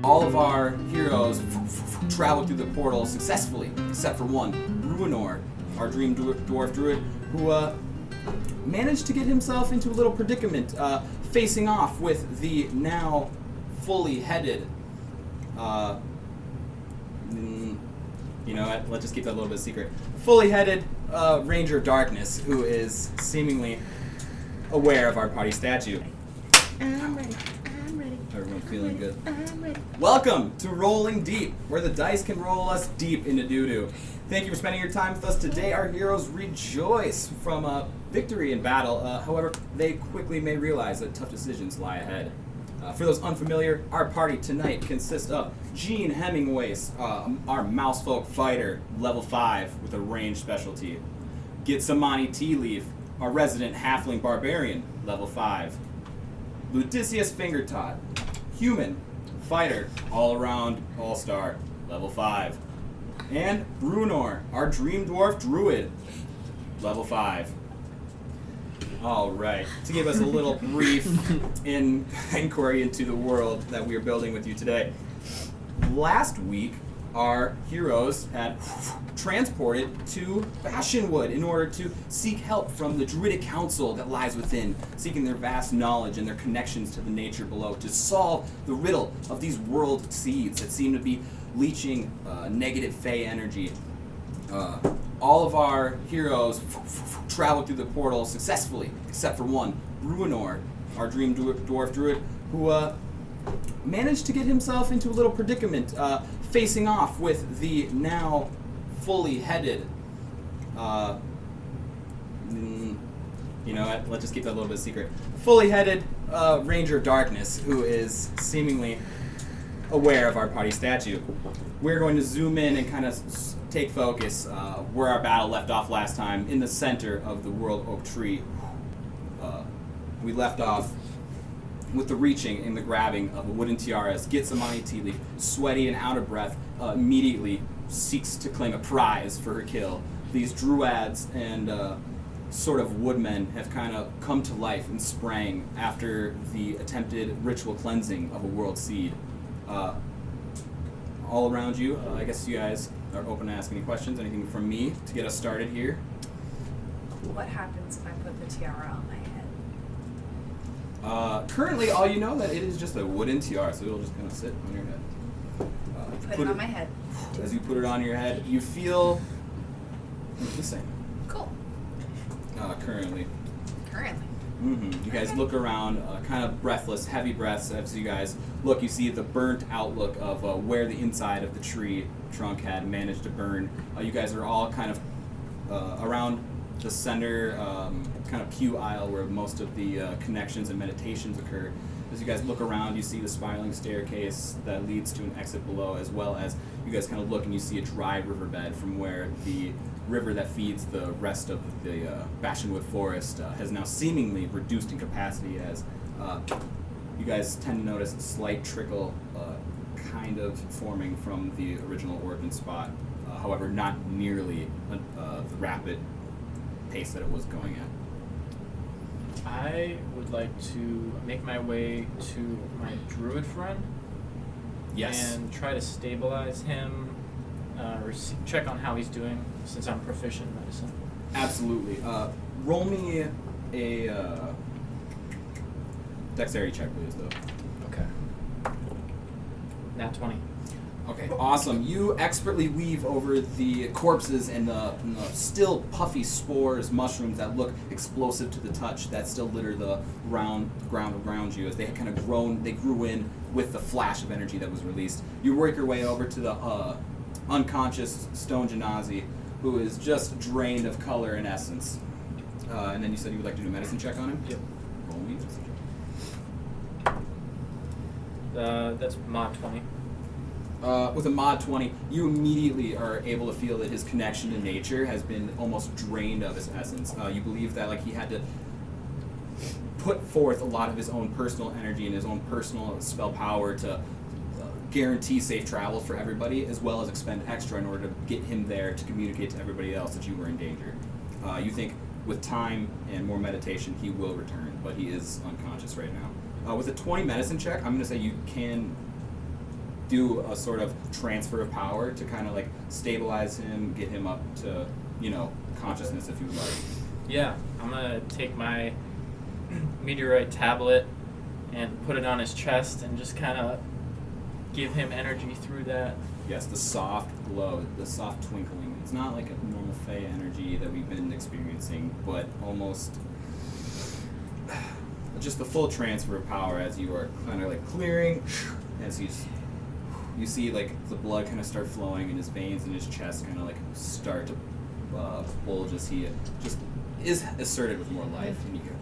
All of our heroes traveled through the portal successfully, except for one, Ruinor, our dream dwarf druid, who managed to get himself into a little predicament, facing off with the now fully headed, you know what, let's just keep that a little bit secret, fully headed Ranger of Darkness, who is seemingly aware of our party statue. I'm ready. I'm ready. Everyone feeling good. I'm ready. Welcome to Rolling Deep, where the dice can roll us deep into doo-doo. Thank you for spending your time with us today. Our heroes rejoice from a victory in battle. However, they quickly may realize that tough decisions lie ahead. For those unfamiliar, our party tonight consists of Gene Hemingways, our mousefolk fighter, level 5 with a ranged specialty. Gitsamani Tea Leaf, our resident halfling barbarian, level 5. Ludicius Fingertot, human, fighter, all-around, all-star, level 5. And Brunor, our dream dwarf druid, level 5. Alright, to give us a little brief inquiry into the world that we are building with you today. Last week, our heroes had transported to Bastionwood in order to seek help from the Druidic Council that lies within, seeking their vast knowledge and their connections to the nature below to solve the riddle of these world seeds that seem to be leaching negative Fey energy. All of our heroes traveled through the portal successfully, except for one, Ruinor, our dream dwarf druid, who managed to get himself into a little predicament, facing off with the now fully headed, you know what, let's just keep that a little bit secret, fully headed Ranger of Darkness, who is seemingly aware of our party statue. We're going to zoom in and kind of take focus where our battle left off last time, in the center of the World Oak Tree. We left off with the reaching and the grabbing of a wooden tiara as Gitsamani Tea Leaf, sweaty and out of breath, immediately seeks to claim a prize for her kill. These druids and sort of woodmen have kind of come to life and sprang after the attempted ritual cleansing of a world seed. All around you, I guess you guys are open to ask any questions, anything from me to get us started here. What happens if I put the tiara on my head? Currently, all you know that it is just a wooden tiara, so it'll just kind of sit on your head. Put it on my head. As you put it on your head, you feel the same. Cool. Currently. Currently. You guys look around, kind of breathless, heavy breaths. As you guys look, you see the burnt outlook of where the inside of the tree trunk had managed to burn. You guys are all kind of around the center, kind of pew aisle where most of the connections and meditations occur. As you guys look around, you see the spiraling staircase that leads to an exit below, as well as you guys kind of look and you see a dry riverbed from where the river that feeds the rest of the Bastionwood forest has now seemingly reduced in capacity, as you guys tend to notice a slight trickle kind of forming from the original ordnance spot, however not nearly the rapid pace that it was going at. I would like to make my way to my druid friend. Yes. And try to stabilize him, or check on how he's doing, since I'm proficient in medicine. Absolutely. Roll me a dexterity check, please, though. Okay. Nat 20. Okay, awesome. You expertly weave over the corpses and the still puffy spores, mushrooms that look explosive to the touch, that still litter the ground around you as they had kind of grown, they grew in with the flash of energy that was released. You work your way over to the unconscious Stone Genasi, who is just drained of color and essence. And then you said you would like to do a medicine check on him? Yep. Roll me a medicine check. That's mod 20. With a mod 20, you immediately are able to feel that his connection to nature has been almost drained of his essence. You believe that he had to put forth a lot of his own personal energy and his own personal spell power to guarantee safe travel for everybody, as well as expend extra in order to get him there to communicate to everybody else that you were in danger. You think with time and more meditation he will return, but he is unconscious right now. With a 20 medicine check, I'm going to say you can do a sort of transfer of power to kind of like stabilize him, get him up to, consciousness if you would like. Yeah, I'm gonna take my meteorite tablet and put it on his chest and just kind of give him energy through that. Yes, the soft glow, the soft twinkling. It's not like a normal Fey energy that we've been experiencing, but almost just the full transfer of power as you are kind of like clearing, as you see like the blood kind of start flowing in his veins and his chest kind of like start to bulge as he just is asserted with more life. And you go,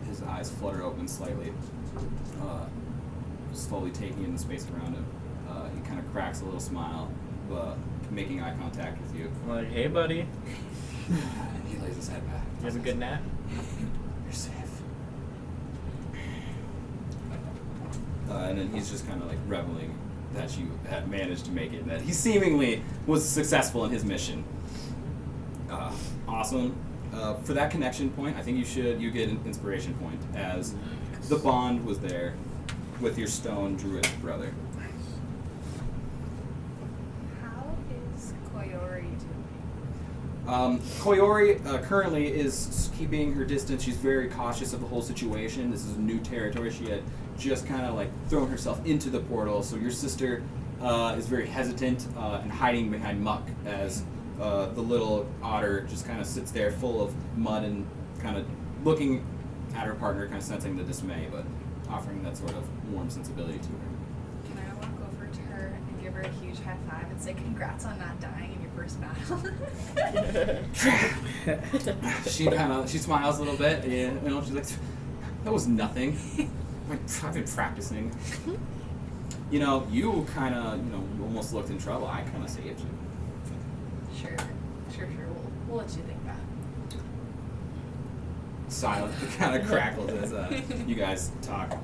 his eyes flutter open slightly, slowly taking in the space around him. He kind of cracks a little smile, making eye contact with you. I'm like, hey, buddy, And he lays his head back. you have a good nap? You're safe. And then he's just kind of like reveling that you had managed to make it, and that he seemingly was successful in his mission. Awesome. For that connection point, I think you get an inspiration point, as the bond was there with your stone druid brother. How is Koyori doing? Koyori currently is keeping her distance. She's very cautious of the whole situation. This is new territory. She had just kind of like thrown herself into the portal, so your sister is very hesitant and hiding behind muck as the little otter just kind of sits there full of mud and kind of looking at her partner, kind of sensing the dismay, but offering that sort of warm sensibility to her. Can I walk over to her and give her a huge high five and say congrats on not dying in your first battle? She smiles a little bit, and she's like, that was nothing. I've been practicing. You kind of, almost looked in trouble. I kind of saved you. Sure. We'll let you think that. Silent, kind of crackled as you guys talk.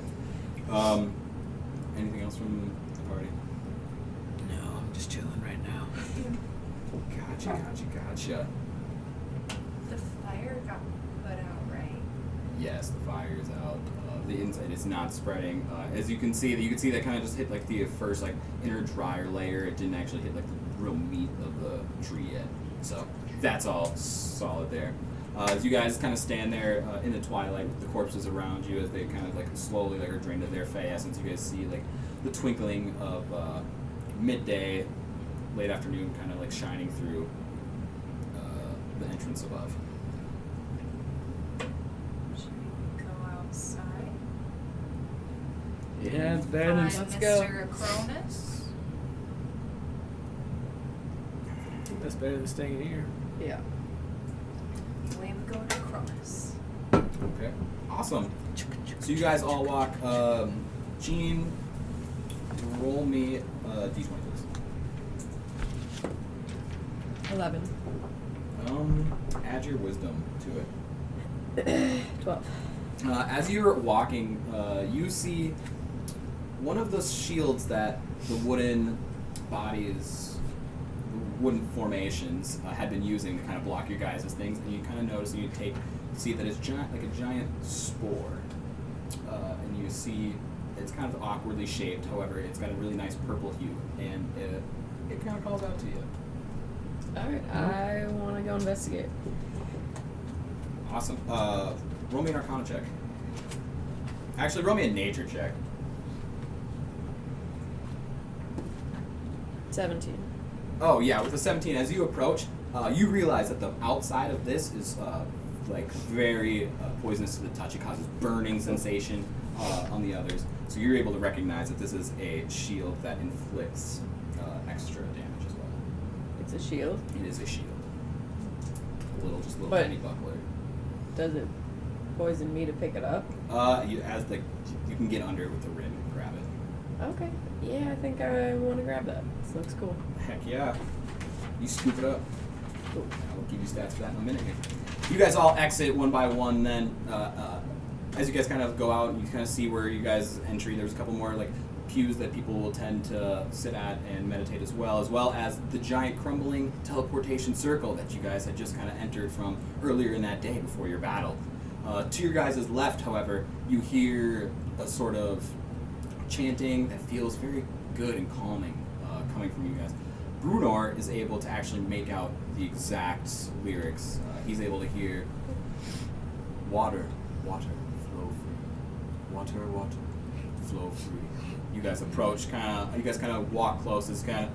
Anything else from the party? No, I'm just chilling right now. Gotcha. The fire got put out, right? Yes, the fire is out. The inside is not spreading. As you can see that kind of just hit like the first like inner drier layer. It didn't actually hit like the real meat of the tree yet. So that's all solid there. As you guys kind of stand there in the twilight with the corpses around you, as they kind of like slowly like are drained of their fey essence, you guys see like the twinkling of midday, late afternoon, kind of like shining through the entrance above. Should we go outside? Yeah, it's better than. Find Let's go. Mr. Cronus? That's better than staying in here. Yeah. We would go to Cronus. Okay. Awesome. So you guys all walk. Gene, roll me d20, please. 11. Add your wisdom to it. 12. As you're walking, you see one of the shields that the wooden bodies, the wooden formations had been using to kind of block your guys' things, and you kind of notice and you see that it's giant, like a giant spore, and you see it's kind of awkwardly shaped. However, it's got a really nice purple hue, and it kind of calls out to you. Alright, I want to go investigate. Awesome. Roll me an Arcana check. Actually, roll me a Nature check. 17. Oh yeah, with the 17, as you approach, you realize that the outside of this is like very poisonous to the touch. It causes burning sensation on the others. So you're able to recognize that this is a shield that inflicts extra damage as well. It's a shield. It is a shield. A little But- tiny buckler. Does it poison me to pick it up? You can get under it with the rim and grab it. Okay. Yeah, I think I want to grab that. This looks cool. Heck yeah. You scoop it up. Cool. I'll give you stats for that in a minute here. You guys all exit one by one then. As you guys kind of go out, you kind of see where you guys' entry. There's a couple more like pews that people will tend to sit at and meditate as well as the giant crumbling teleportation circle that you guys had just kind of entered from earlier in that day before your battle. To your guys' left, however, you hear a sort of chanting that feels very good and calming coming from you guys. Brunor is able to actually make out the exact lyrics. He's able to hear water, water, flow free. Water, water, flow free. You guys approach, you guys kind of walk close. It's kind of,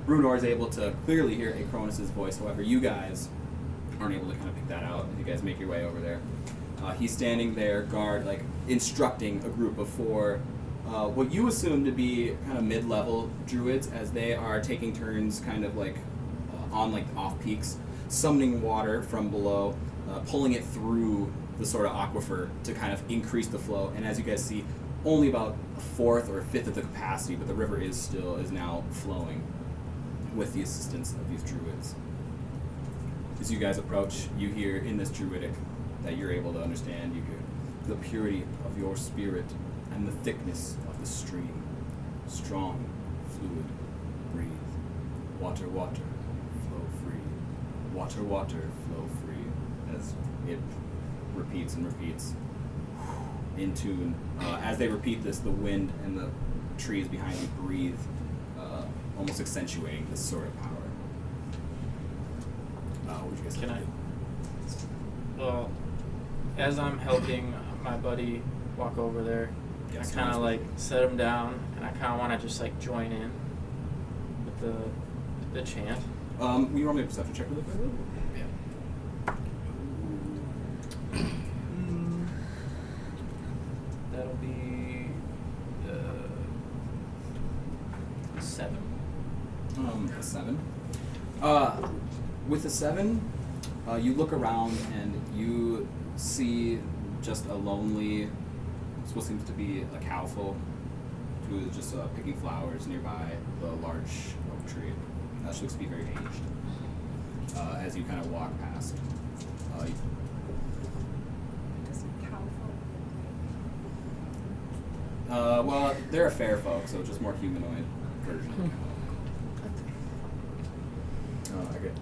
Brunor is able to clearly hear Acronis' voice. However, you guys aren't able to kind of pick that out as you guys make your way over there. He's standing there, guard, like instructing a group of 4, what you assume to be kind of mid-level druids, as they are taking turns, kind of like on like off peaks, summoning water from below, pulling it through the sort of aquifer to kind of increase the flow. And as you guys see, only about a fourth or a fifth of the capacity, but the river is now flowing with the assistance of these druids. As you guys approach, you hear in this druidic that you're able to understand, you hear the purity of your spirit and the thickness of the stream. Strong, fluid, breathe. Water, water, flow free. Water, water, flow free. As it repeats and repeats in tune. As they repeat this, the wind and the trees behind you breathe, almost accentuating this sort of power. What would you guys Can like I? to do? Well, as I'm helping my buddy walk over there, Yes, I kind sounds of good. like set him down, and I kind of want to just like join in with the chant. Will you roll me a perception check really quick? Yeah. That'll be 7. A 7. With a 7, you look around and you see just a lonely, what seems to be a cowfolk who is just picking flowers nearby the large oak tree. She looks to be very aged. As you kind of walk past. Does cow Well, they're a fair folk, so just more humanoid version of cowfolk. I get.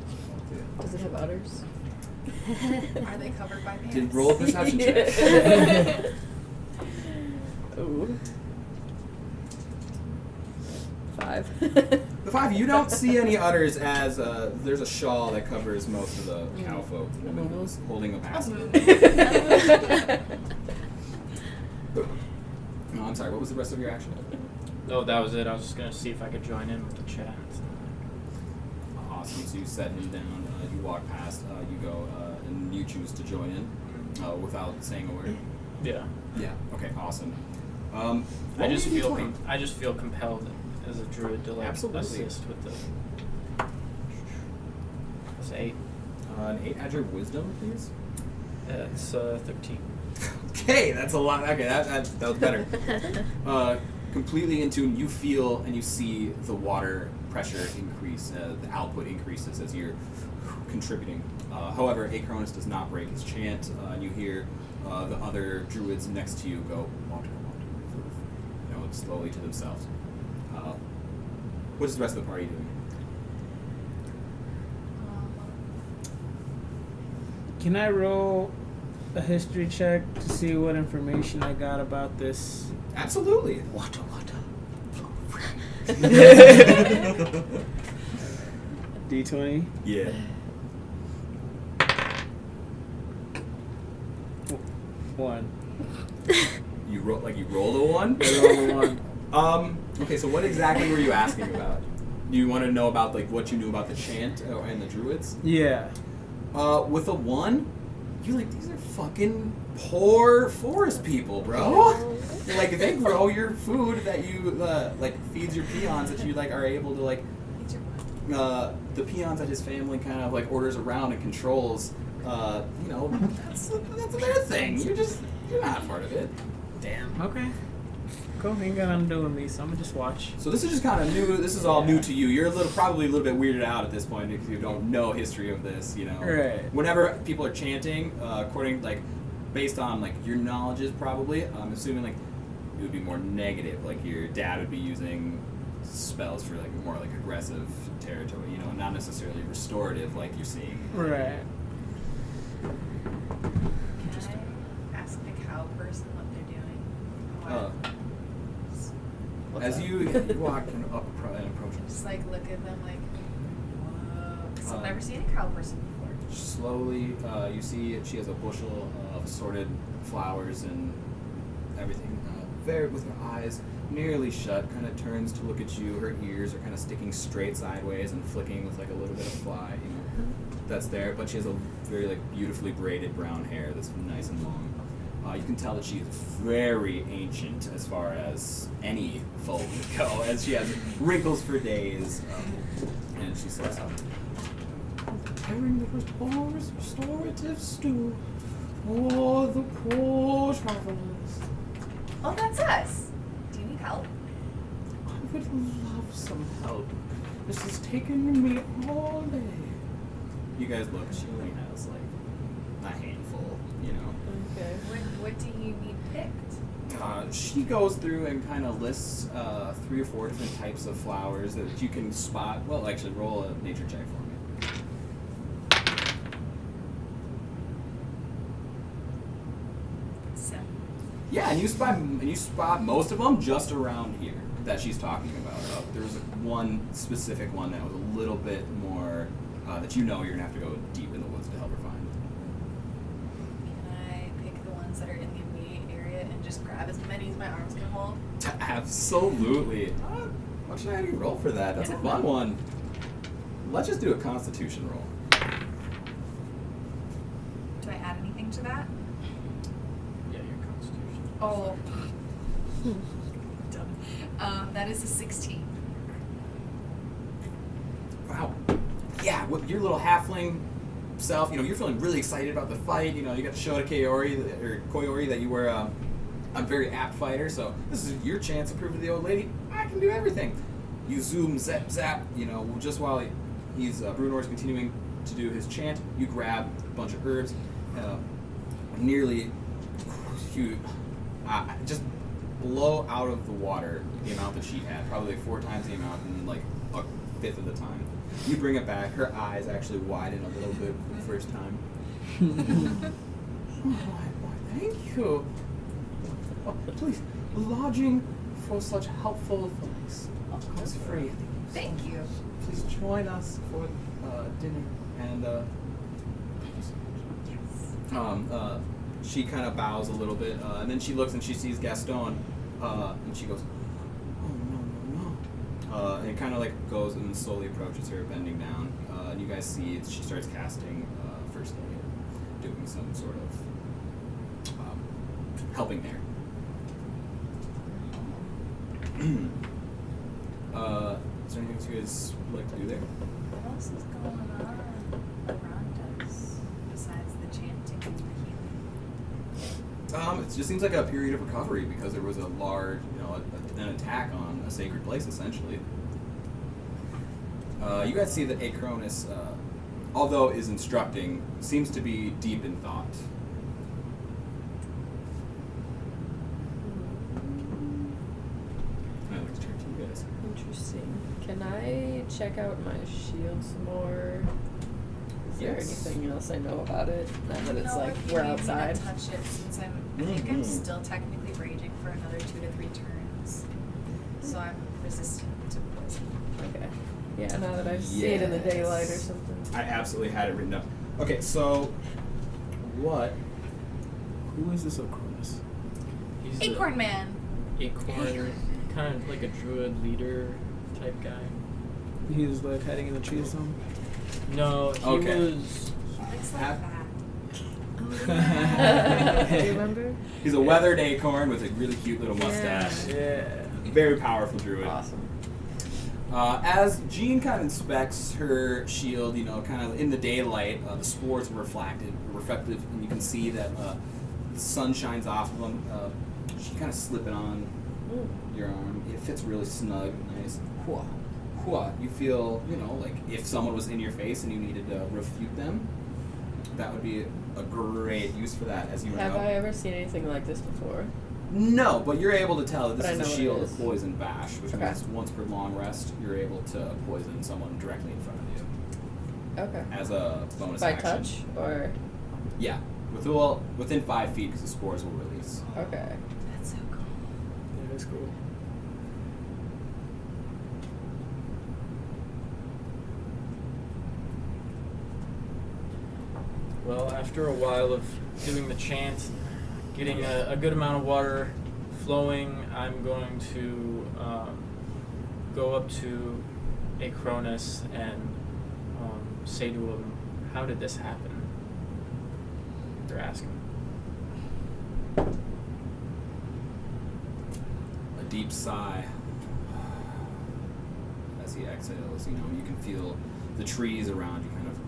Does it have udders? Are they covered by pants? Did roll a perception check. Ooh. 5. The 5, you don't see any udders, as there's a shawl that covers most of the cowfolk woman who's holding a basket. No, I'm sorry, what was the rest of your action? Oh, that was it. I was just gonna see if I could join in with the chat. Awesome, so you set him down, you walk past, you go, and you choose to join in without saying a word. Yeah. Yeah, okay, awesome. I what just would you feel join? I just feel compelled as a druid to like Absolutely. assist with the. That's 8. An 8, add your wisdom, please. That's 13. Okay, that's a lot. Okay, that was better. Completely in tune, you feel and you see the water pressure increase, the output increases as you're contributing. However, Acronis does not break his chant, and you hear the other druids next to you go, water, water, slowly to themselves. What is the rest of the party doing? Can I roll a history check to see what information I got about this? Absolutely. Water, water. D20. Yeah. One. You rolled a 1? I rolled a 1. Okay, so what exactly were you asking about? Do you want to know about like what you knew about the chant and the druids? Yeah. With a 1, you're like, these are fucking poor forest people, bro. Like, they grow your food that you like feeds your peons that you like are able to like the peons that his family kind of like orders around and controls. That's their thing. You're not part of it. Damn. Okay. Cool. Ain't got nothing to do with me, so I'm gonna just watch. So this is just kind of new. This is all new to you. You're probably a little bit weirded out at this point because you don't know history of this. Right. Whenever people are chanting, based on like your knowledges, probably, I'm assuming like it would be more negative. Like your dad would be using spells for like more like aggressive territory. Not necessarily restorative like you're seeing. Right. Can I ask the cow person what they're doing? As you walk and approach, Just like look at them like, whoa. Because I've Um, never seen a cow person before. slowly, you see she has a bushel of assorted flowers and everything. Very with her eyes nearly shut, kind of turns to look at you. Her ears are kind of sticking straight sideways and flicking with like a little bit of fly, you know, that's there. But she has a very like beautifully braided brown hair that's nice and long. You can tell that she's very ancient as far as any folk go, as she has wrinkles for days. And she says, preparing the restorative stew for the poor travelers. Oh, that's us. Do you need help? I would love some help. This has taken me all day. You guys look, she only has like a handful, you know. Okay. What do you need picked? She goes through and kind of lists 3 or 4 different types of flowers that you can spot. Well, actually, roll a nature check for me. So, Yeah, and you spot most of them just around here that she's talking about. There was one specific one that was a little bit more that you know you're gonna have to go deep in the woods to help her find. can I pick the ones that are in the immediate area and just grab as many as my arms can hold? Absolutely. What should I have you roll for that? That's a fun one. Let's just do a Constitution roll. Do I add anything to that? Yeah, your constitution. Oh. Done. That is a 16. Wow. Yeah, with your little halfling self, you know, you're feeling really excited about the fight. You know, you got to show to Koyori that you were a very apt fighter. So this is your chance to prove to the old lady, I can do everything. You zoom, zap, zap. You know, just while Brunor's continuing to do his chant, you grab a bunch of herbs, nearly, just blow out of the water the amount that she had, probably like 4 times the amount in like a fifth of the time. You bring it back, her eyes actually widen a little bit for the first time. Why, thank you. Oh, please, lodging for such helpful folks is free. Thank you. Please join us for dinner. And she kind of bows a little bit, and then she looks and she sees Gaston, and she goes, and kind of like goes and slowly approaches her, bending down. And you guys see she starts casting first aid, doing some sort of helping there. Is there anything you guys would like to do there? What else is going on around us besides the chanting and the healing? It just seems like a period of recovery because there was a large, an attack on a sacred place, essentially. You guys see that Acronis, although is instructing, seems to be deep in thought. I'd like to turn to you guys. Interesting. Can I check out my shield some more? Is there Yes. anything else I know about it now that it's No, like if you we're need me to outside? touch it since I think I'm still technically raging for another 2 to 3 turns, so I'm resistant to poison. Okay. Yeah, now that I see it in the daylight or Yes. something. I absolutely had it written down. Okay, so what? Who is this Acronis? He's Acorn Man. Acorn, kind of like a druid leader type guy. He's like hiding in the tree or something. No, he Okay. was. He looks like Have- that. Do you remember? He's a weathered acorn with a really cute little mustache. Yeah. Very powerful druid. Awesome. As Jean kind of inspects her shield, kind of in the daylight, the spores are reflective, and you can see that the sun shines off of them. She kind of slip it on your arm. It fits really snug, nice. Hua. Hua. You feel, like if someone was in your face and you needed to refute them, that would be a great use for that, as you Have know. I ever seen anything like this before? No, but you're able to tell that But I this is a know what it shield is. of poison bash, which Okay. means once per long rest, you're able to poison someone directly in front of you Okay. as a bonus By action. touch or Yeah, within 5 feet, because the spores will release. okay. That's so cool. Yeah, that's cool. Well, after a while of doing the chant, getting a good amount of water flowing, I'm going to go up to Acronus and say to him, "How did this happen?" They're asking. A deep sigh as he exhales. You know, you can feel the trees around you kind of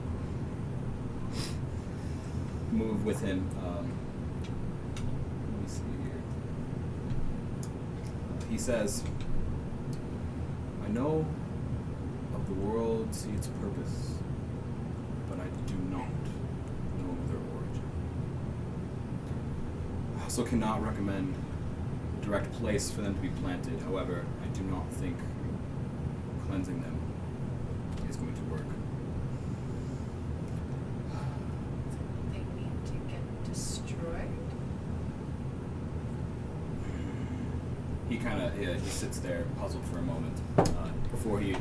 move with him. Let me see here. He says, "I know of the world, see its purpose, but I do not know their origin. I also cannot recommend a direct place for them to be planted. However, I do not think cleansing them is going to work." They need to get destroyed. He kind of he sits there puzzled for a moment before he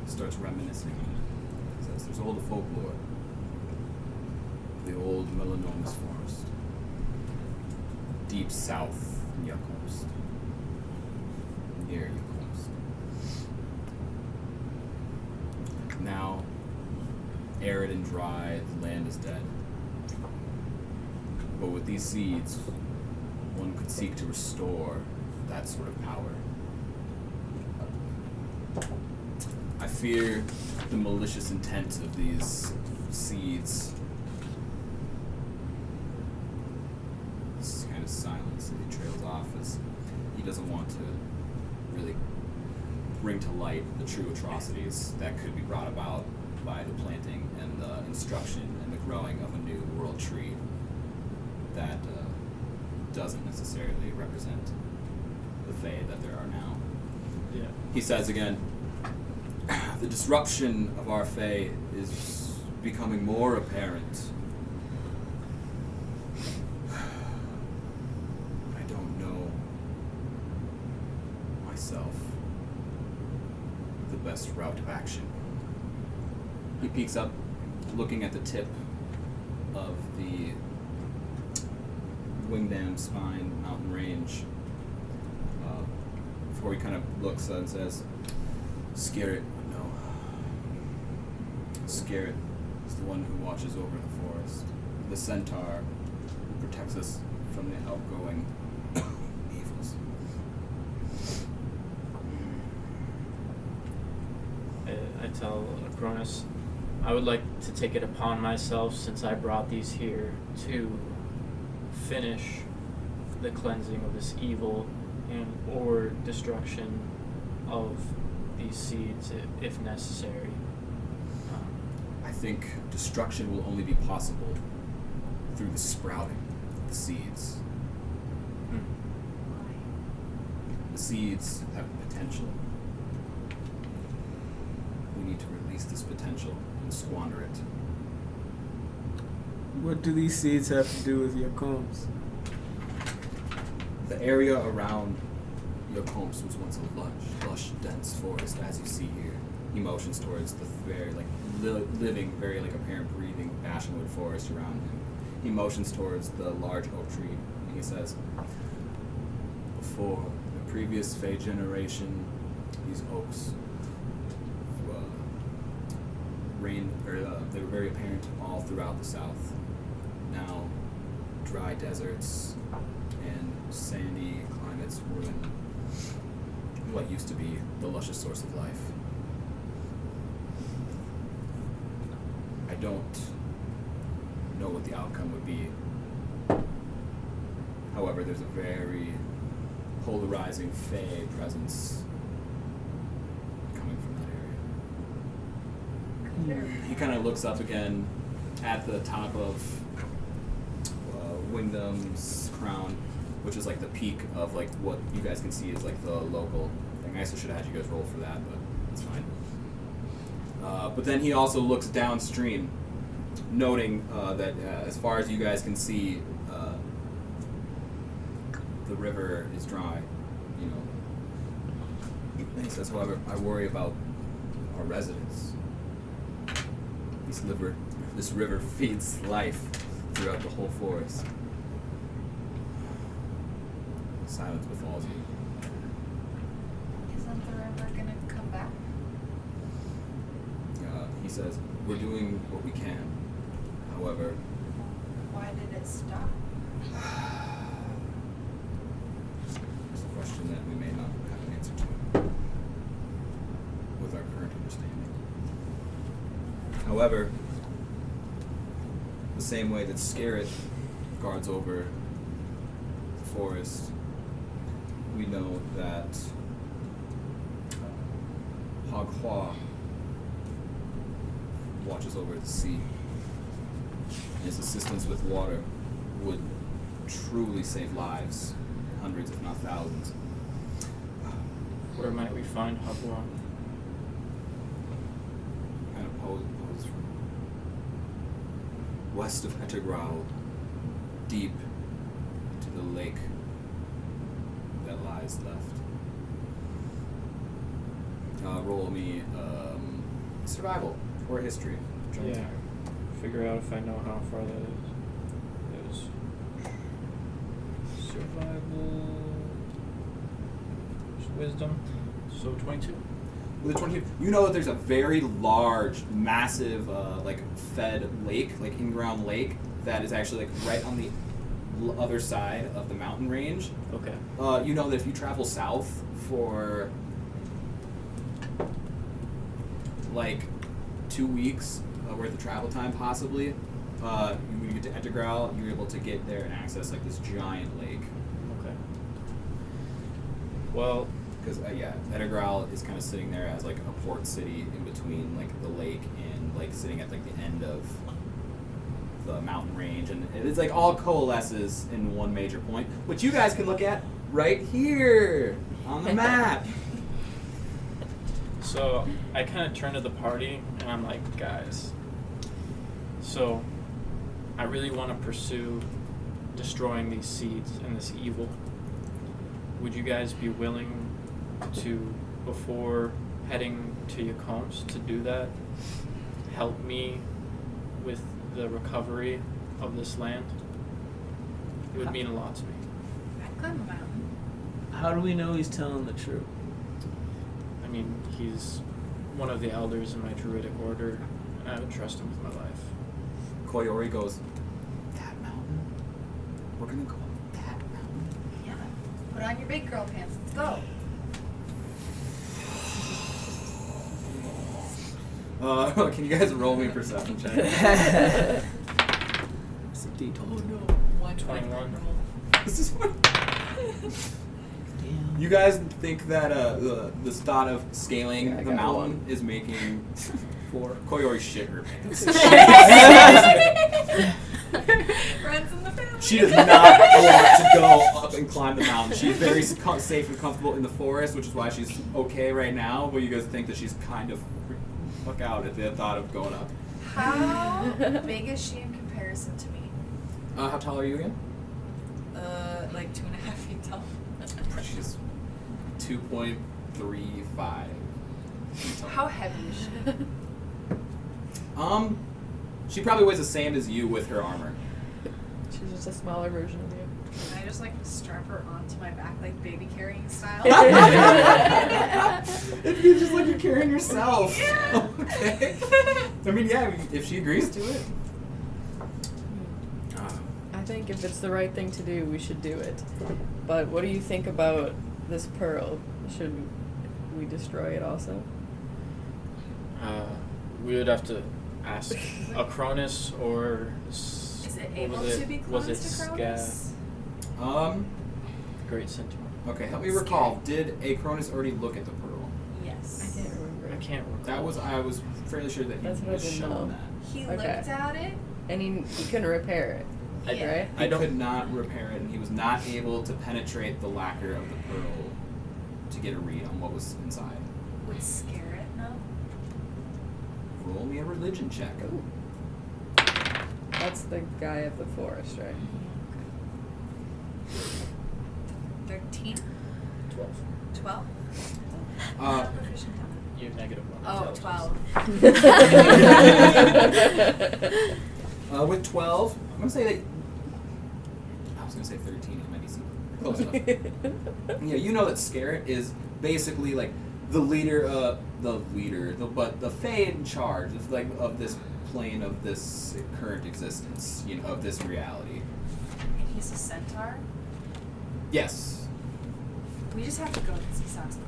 starts reminiscing. He says, "There's old folklore of the old Melanomus forest, deep south in Yakoust, near Yakoust. Now, arid and dry, the land is dead. But with these seeds, one could seek to restore that sort of power. I fear the malicious intent of these seeds." This kind of silence that he trails off as he doesn't want to really bring to light the true atrocities that could be brought about by the planting and the instruction and the growing of a new world tree that doesn't necessarily represent the Fae that there are now. Yeah. He says again, "The disruption of our Fae is becoming more apparent. I don't know myself the best route of action." He peeks up, looking at the tip of the Wingdam Spine mountain range, before he kind of looks and says, "Scarret, no. Scarret is the one who watches over the forest, the centaur who protects us from the outgoing evils." I tell Acronus, "I would like to take it upon myself, since I brought these here, to finish the cleansing of this evil and or destruction of these seeds if necessary." I think destruction will only be possible through the sprouting of the seeds. Why? The seeds have potential. We need to release this potential and squander it. What do these seeds have to do with your combs? The area around Yakoms was once a lush, dense forest, as you see here. He motions towards the very, living, very, apparent breathing ashenwood forest around him. He motions towards the large oak tree, and he says, "Before the previous Fae generation, these oaks they were very apparent all throughout the south. Now, dry deserts and sandy climates ruin what used to be the luscious source of life. I don't know what the outcome would be. However, there's a very polarizing Fae presence coming from that area." He kind of looks up again at the top of Wingdom's crown, which is like the peak of like what you guys can see is like the local thing. I guess I should have had you guys roll for that, but it's fine. But then he also looks downstream, noting that as far as you guys can see, the river is dry. You know. And he says, "However, I worry about our residents. This river feeds life throughout the whole forest. Silence befalls you. Isn't the river gonna come back? He says, we're doing what we can. However, Why did it stop? it's a question that we may not have an answer to with our current understanding. However, the same way that Scarret guards over the forest, we know that Hog Hua watches over the sea. His assistance with water would truly save lives, hundreds if not thousands. Where might we find Hagua? Kind of pose from west of Etegrau, deep to the lake that lies left. Roll me survival or history. Yeah. Figure out if I know how far that is. Survival. Wisdom. So 22. With the 22, you know that there's a very large, massive, like fed lake, like in-ground lake that is actually like right on the other side of the mountain range. Okay. You know that if you travel south for like 2 weeks worth of travel time, possibly, when you get to Etegrau, you're able to get there and access like this giant lake. Okay. Well, Because Etegrau is kind of sitting there as like a port city in between like the lake and like sitting at like the end of the mountain range, and it's like all coalesces in one major point, which you guys can look at right here on the map. so I kind of turn to the party and I'm like, guys, so I really want to pursue destroying these seeds and this evil. Would you guys be willing to, before heading to Yacombs, to do that? Help me with the recovery of this land? It would mean a lot to me. I'd climb a mountain. How do we know he's telling the truth? I mean, he's one of the elders in my druidic order, and I would trust him with my life. Koyori goes, that mountain? We're gonna go up that mountain? Yeah. Put on your big girl pants. Let's go. Can you guys roll me perception check? It's a D20. Oh no. 21. This is what. Damn. You guys think that this thought of scaling Yeah, I the got mountain one. is making Koyori shit her pants. Runs in the family. She does not want to go up and climb the mountain. She's very safe and comfortable in the forest, which is why she's okay right now. But you guys think that she's kind of fuck out at the thought of going up. How big is she in comparison to me? How tall are you again? Like 2.5 feet tall. She's 2.35 feet tall. How heavy is she? She probably weighs the same as you with her armor. She's just a smaller version of you. Can I just like strap her onto my back like baby carrying style? It'd be just like you're carrying yourself. Yeah. Okay. I mean, yeah, if she agrees to it. I think if it's the right thing to do, we should do it. But what do you think about this pearl? Should we destroy it also? We would have to ask Acronis or... Is it what able was to be Was it close to Ska? Cronus? Great Centaur. Okay, help me recall. Did Acronis already look at the pearl? Yes. I can't remember. I can't recall. I was fairly sure that he That's what I was didn't shown know. that. He Okay. looked at it. And he couldn't repair it, Yeah. right? He could not repair it, and he was not able to penetrate the lacquer of the pearl to get a read on what was inside. Would scare it, no? Roll me a religion check. Ooh. That's the guy of the forest, right? 13? 12. 12? Uh, Not proficient You have -1. Oh, intelligence. 12. With 12, I'm gonna say that. I was gonna say 13. It might be close enough. Yeah, you know that Scarrett is basically like the leader, the Fae in charge of this plane of this current existence, of this reality. And he's a centaur? Yes. We just have to go because he sounds cool.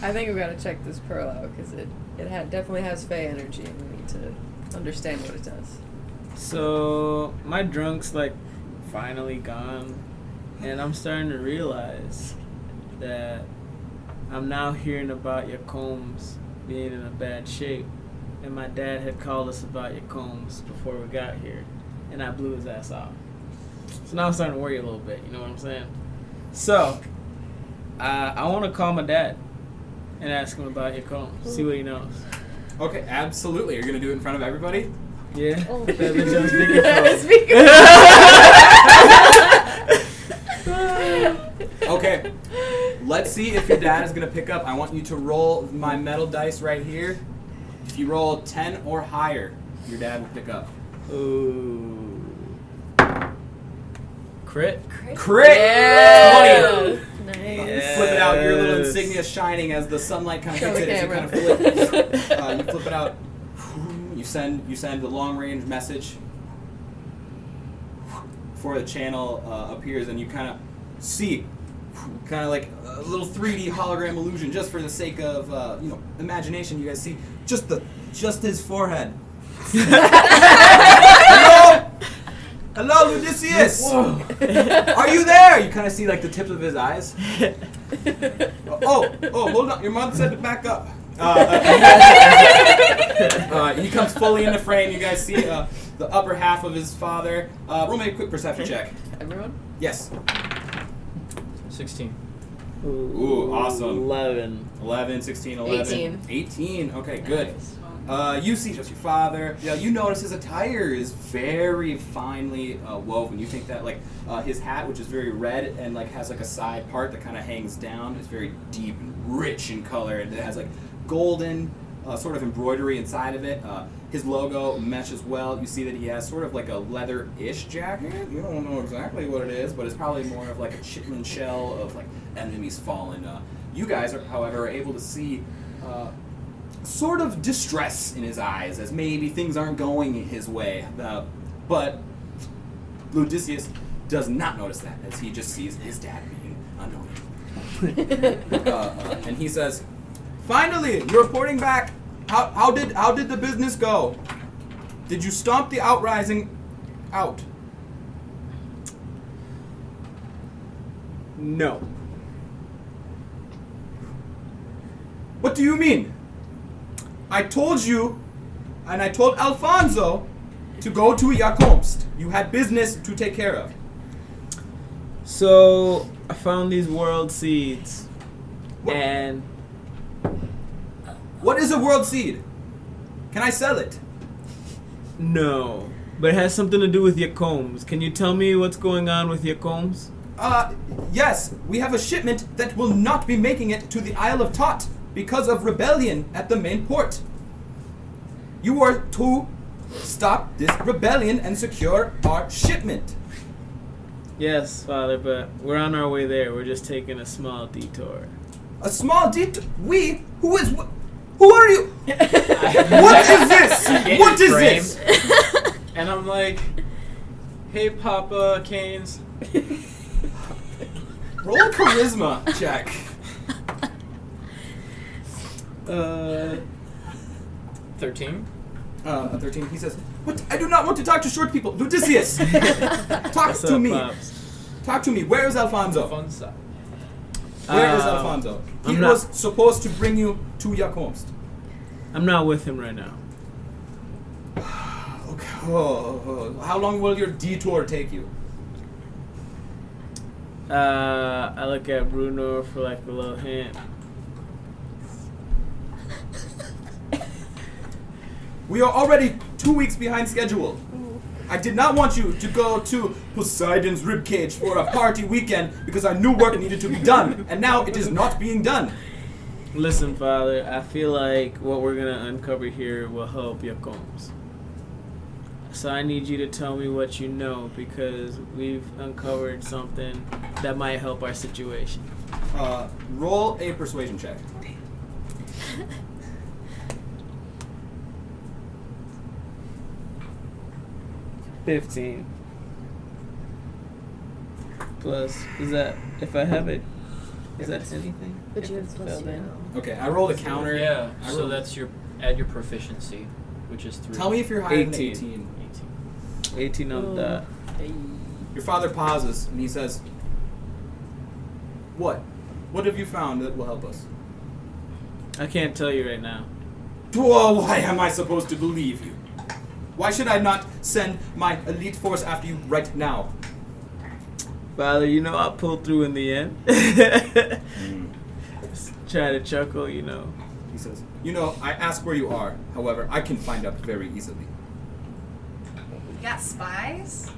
I think we gotta check this pearl out because it definitely has Fey energy, and we need to understand what it does. So my drunk's like finally gone, and I'm starting to realize that I'm now hearing about Yacombs being in a bad shape, and my dad had called us about Yacombs before we got here, and I blew his ass off. So now I'm starting to worry a little bit. You know what I'm saying? So I want to call my dad and ask him about Yacombs, see what he knows. Okay, absolutely. You're gonna do it in front of everybody. Yeah. Oh. Okay. Let's see if your dad is gonna pick up. I want you to roll my metal dice right here. If you roll 10 or higher, your dad will pick up. Ooh. Crit. Crit! Yeah. 20. Nice. You flip it out, your little Yes. insignia shining as the sunlight kind of Show hits the it. As you camera. kind of flip, you flip it out. You send the long range message before the channel appears, and you kind of see kind of like a little 3D hologram illusion, just for the sake of imagination. You guys see just his forehead. Hello, Odysseus. Whoa. Are you there? You kind of see like the tips of his eyes. Oh, hold on. Your mother said to back up. He comes fully into frame. You guys see the upper half of his father. Roll me a quick perception check. Everyone? Yes. 16. Ooh, awesome. 11. 11, 16, 11. 18. 18. Okay, good. Nice. You see just your father. You notice his attire is very finely woven. You think that his hat, which is very red and has like a side part that kind of hangs down, is very deep and rich in color, and it has like golden sort of embroidery inside of it. His logo meshes well. You see that he has sort of like a leather-ish jacket. You don't know exactly what it is, but it's probably more of like a chitlin shell of like enemies fallen. You guys, however, are able to see sort of distress in his eyes, as maybe things aren't going his way. But Odysseus does not notice that, as he just sees his dad being annoying. And he says, "Finally, you're reporting back. How did the business go? Did you stomp the outrising out?" No. What do you mean? I told you, and I told Alfonso, to go to Yakomst. You had business to take care of. So I found these world seeds, What? and What is a world seed? Can I sell it? no, but it has something to do with Yacombs. Can you tell me what's going on with Yacombs? Yes, we have a shipment that will not be making it to the Isle of Tot because of rebellion at the main port. You are to stop this rebellion and secure our shipment. Yes, Father, but we're on our way there. We're just taking a small detour. A small detour. Who are you? What is this? Get What in is frame. this? And I'm like, "Hey, Papa Canes." Roll a charisma check. 13. 13. He says, "What? I do not want to talk to short people. Odysseus, talk What's to up, me. Pops? Talk to me. Where is Alfonso? Fun stuff. Where is Alfonso? He I'm not- was supposed to bring you to Yakomst." I'm not with him right now. Okay. How long will your detour take you? I look at Bruno for like a little hint. We are already 2 weeks behind schedule. I did not want you to go to Poseidon's ribcage for a party weekend because I knew work needed to be done, and now it is not being done. Listen, Father, I feel like what we're gonna uncover here will help your Combs. So I need you to tell me what you know because we've uncovered something that might help our situation. Roll a persuasion check. 15. Plus, is that if I have it? Is that anything? But If you have it's plus filled in? zero. Okay, I rolled a counter. Yeah, I so rolled- that's your add your proficiency, which is 3. Tell me if you're higher than 18. 18. 18 on Oh. that. Hey. Your father pauses and he says, "What? What have you found that will help us?" I can't tell you right now. Whoa, why am I supposed to believe you? Why should I not send my elite force after you right now? Father, you know I'll pull through in the end. Try to chuckle, you know. He says, "You know, I ask where you are. However, I can find out very easily." You got spies?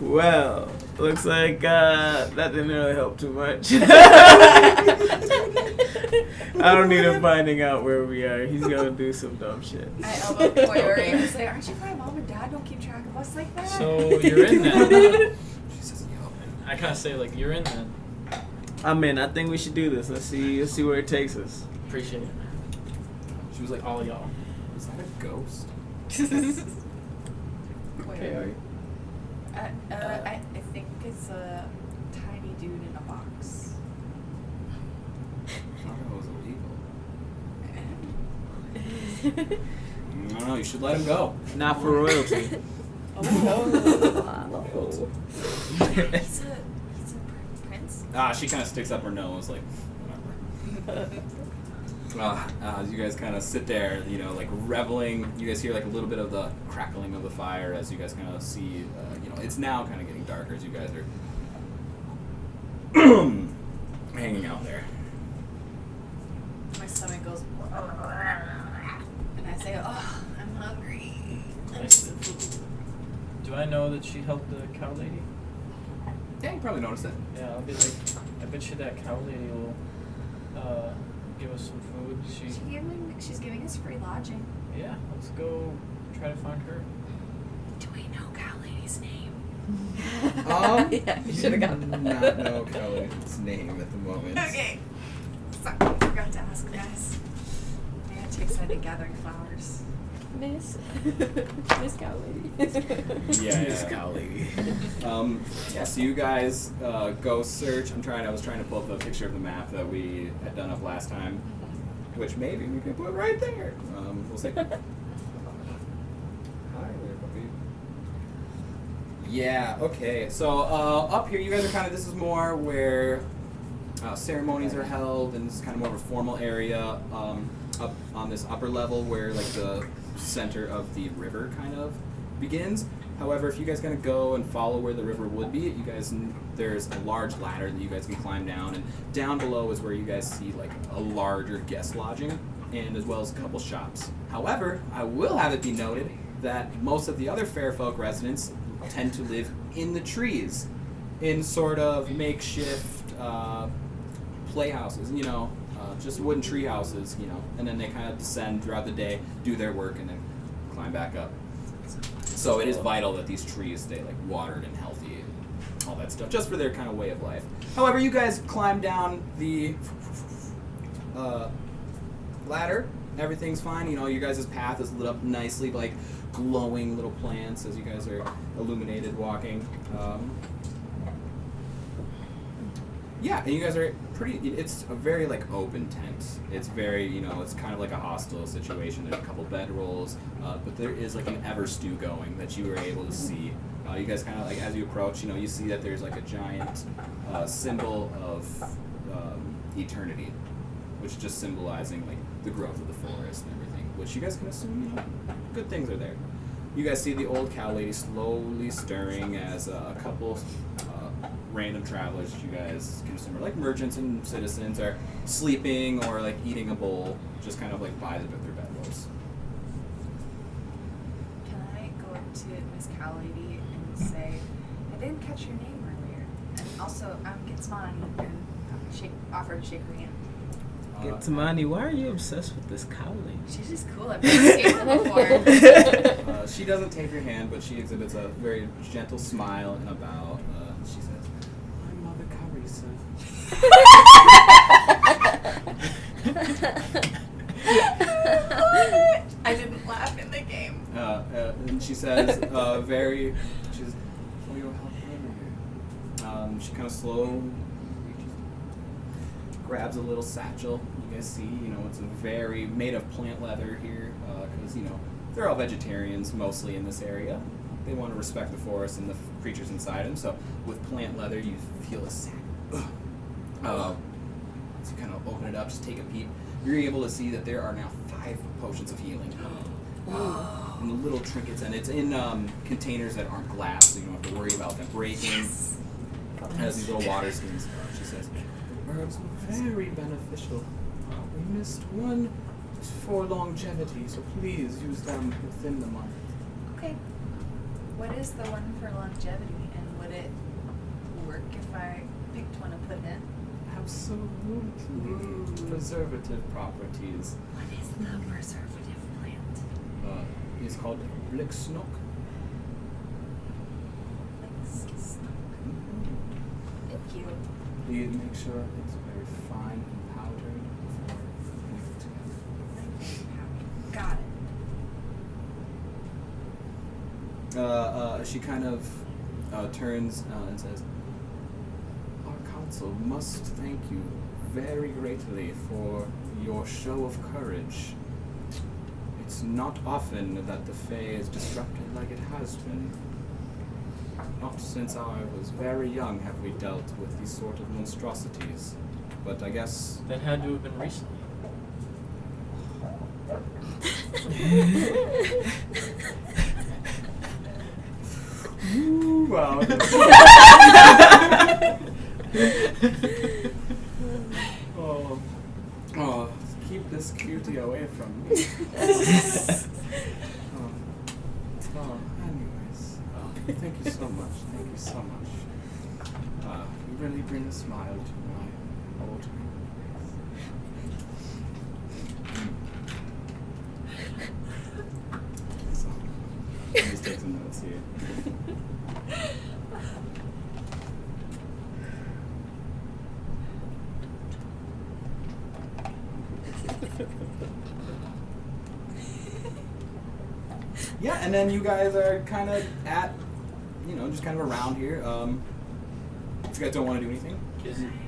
Well, looks like that didn't really help too much. I don't need him finding out where we are. He's gonna do some dumb shit. I elbow Koyori and say, aren't you glad mom and dad don't keep track of us like that? So you're in then. She says, "Yo." I kind of say like you're in then. I'm in. I think we should do this. Let's see where it takes us. Appreciate it, man. She was like, All of y'all. "Is that a ghost?" Okay, are you? I think it's a tiny dude in a box. I thought it was illegal. I don't know. You should let him go. Not for royalty. Oh no. He's a prince? She kind of sticks up her nose, like, whatever. As you guys kind of sit there, you know, like reveling. You guys hear like a little bit of the crackling of the fire as you guys kind of see, you know, it's now kind of getting darker as you guys are hanging out there. My stomach goes, and I say, oh, I'm hungry. I need some food. Do I know that she helped the cow lady? Yeah, you probably noticed it. Yeah, I'll be like, I bet you that cow lady will give us some food. She's giving us free lodging. Yeah, let's go try to find her. Do we know Cow Lady's name? Yeah, you should have gotten that. Not know Kelly's name at the moment. Okay. Sorry, I forgot to ask, guys. I got too excited gathering flowers. Miss Cow Lady. Yeah. Cow lady. Yeah, so you guys go search. I was trying to pull up the picture of the map that we had done up last time, which maybe we can put right there. We'll see. Hi there, puppy. Yeah, okay. So up here, you guys are this is more where ceremonies are held, and this is kind of more of a formal area up on this upper level where like the center of the river kind of begins. However, if you guys gonna go and follow where the river would be, there's a large ladder that you guys can climb down, and down below is where you guys see like a larger guest lodging, and as well as a couple shops. However, I will have it be noted that most of the other Fairfolk residents tend to live in the trees, in sort of makeshift playhouses, you know, just wooden tree houses, you know, and then they kind of descend throughout the day, do their work, and then climb back up. So it is vital that these trees stay like watered and healthy and all that stuff, just for their kind of way of life. However, you guys climb down the ladder. Everything's fine. You know, your guys' path is lit up nicely by like glowing little plants as you guys are illuminated walking. Yeah, and you guys are it's a very like open tent. It's very, you know, it's kind of like a hostel situation. There's a couple bedrolls, but there is like an ever stew going that you were able to see. You guys kind of like, as you approach, you know, you see that there's like a giant symbol of eternity, which is just symbolizing like the growth of the forest and everything, which you guys can assume, you know, good things are there. You guys see the old cow lady slowly stirring as a couple random travelers that you guys can assume are like merchants and citizens are sleeping or like eating a bowl, just kind of like by with their bedrolls. cow lady and say, I didn't catch your name earlier. And also, I'm Gitsmani, and offer to shake her hand. Tamani, why are you obsessed with this cow lady? She's just cool. I've never seen her before. She doesn't take your hand, but she exhibits a very gentle smile and a bow. She says, I'm Mother Carissa. I didn't laugh in the game. And she says, she says, for your help earlier. She kind of slow grabs a little satchel. You guys see, it's made of plant leather here, because, they're all vegetarians mostly in this area. They want to respect the forest and the creatures inside them, so with plant leather, you feel a sack. So you kind of open it up, just take a peep. You're able to see that there are now 5 potions of healing. And the little trinkets, and it's in containers that aren't glass, so you don't have to worry about them breaking. Yes. It has these little water skins. She says, herbs are very beneficial. We missed one for longevity, so please use them within the month. Okay. What is the one for longevity, and would it work if I picked one and put it in? Absolutely. Preservative properties. What is the preservative plant? It's called Blixnook. Thank you. Please make sure it's very fine and powdered before we put it together. Got it. She kind of turns and says, our council must thank you very greatly for your show of courage. It's not often that the Fae is disrupted like it has been. Not since I was very young have we dealt with these sort of monstrosities. But I guess... That had to have been recently. Ooh, wow. Oh, keep this cutie away from me. Anyways, thank you so much. Thank you so much. You really bring a smile to my old So, let me just take some notes here. Yeah, and then you guys are kind of at, just kind of around here. If you guys don't want to do anything,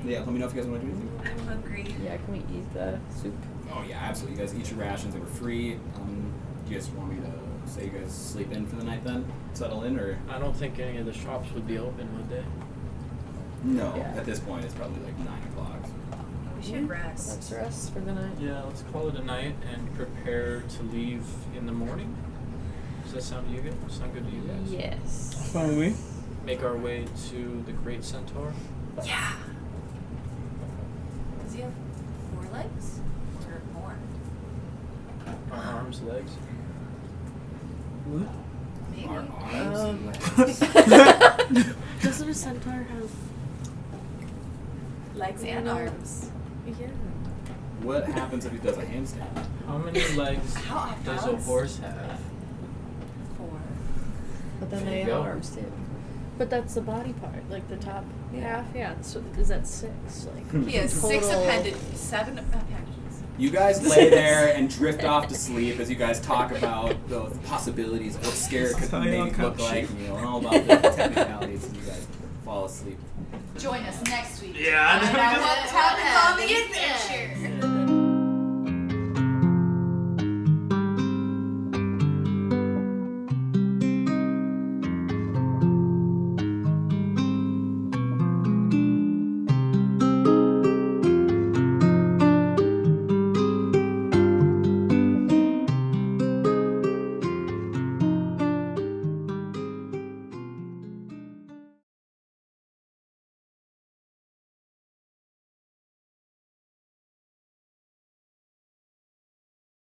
yeah, let me know if you guys want to do anything. I'm hungry. Yeah, can we eat the soup? Oh yeah, absolutely. You guys eat your rations; they were free. Do you guys want me to say you guys sleep in for the night then, settle in, or I don't think any of the shops would be open, would they? no? Yeah. At this point, it's probably like 9 o'clock. We should rest. Let's rest for the night. Yeah, let's call it a night and prepare to leave in the morning. Does that sound to you good? Sound good to you guys? Yes. Fine with me. Make our way to the Great Centaur. Yeah. Does he have 4 legs? Or more? Our arms, legs. What? Maybe. Our arms and legs. Doesn't a centaur have? Legs and arms. Yeah. What happens if he does a handstand? How many legs How does a balanced? horse have? 4. But then There they you have go. arms too. But that's the body part, like the top half. Yeah. So is that 6? Like He has 6 total- appendages. 7 appendages. You guys lay there and drift off to sleep as you guys talk about the possibilities of what Scarab could That's how y'all maybe look count like, sheep. and all about the technicalities as you guys fall asleep. Join us next week. Yeah, I know. Find out what happens on the adventure.